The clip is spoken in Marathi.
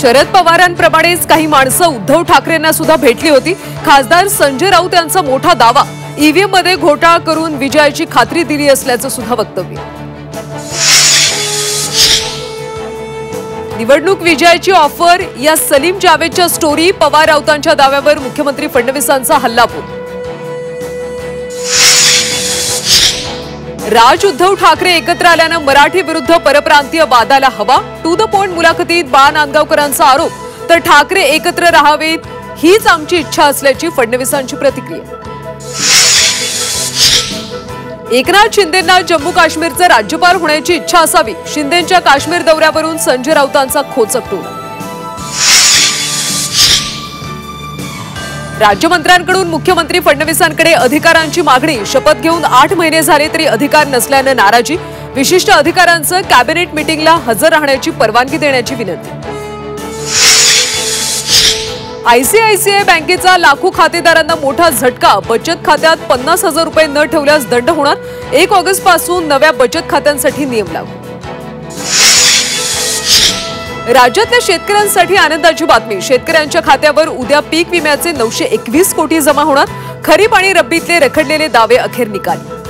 शरद पवारांप्रमाणेच काही माणसं उद्धव ठाकरेंना सुद्धा भेटली होती। खासदार संजय राऊत यांचा मोठा दावा, ईव्हीएम मध्ये घोटाळा करून विजयाची खात्री दिली असल्याचं सुद्धा वक्तव्य। निवडणूक विजयाची ऑफर या सलीम जावेदच्या स्टोरी, पवार राऊतांच्या दाव्यावर मुख्यमंत्री फडणवीसांचा हल्लाबोल। राज उद्धव ठाकरे एकत्र आल्यानं मराठी विरुद्ध परप्रांतीय वादाला हवा, टू द पॉइंट मुलाखतीत बाळा नांदगावकरांचा आरोप, तर ठाकरे एकत्र राहावेत हीच आमची इच्छा असल्याची फडणवीसांची प्रतिक्रिया। एकनाथ शिंदेंना जम्मू काश्मीरचे राज्यपाल होण्याची इच्छा असावी, शिंदेंच्या काश्मीर दौऱ्यावरून संजय राऊतांचा खोचक टोला। राज्यमंत्र्यांकडून मुख्यमंत्री फडणवीसांकडे अधिकारांची मागणी, शपथ घेऊन 8 महिने झाले तरी अधिकार नसल्याने नाराजी, विशिष्ट अधिकाऱ्यांचं कॅबिनेट मीटिंगला हजर राहण्याची परवानगी देण्याची विनंती। आयसीआयसीआय बँकेचा लाखो खातेदारांना मोठा झटका, बचत खात्यात 50,000 रुपये न ठेवल्यास दंड होणार, 1 ऑगस्ट पासून नव्या बचत खात्यांसाठी नियम लागू। राज्यातल्या शेतकऱ्यांसाठी आनंदाची बातमी, शेतकऱ्यांच्या खात्यावर उद्या पीक विम्याचे 921 कोटी जमा होणार, खरीप आणि रब्बीतले रखडलेले दावे अखेर निकाली।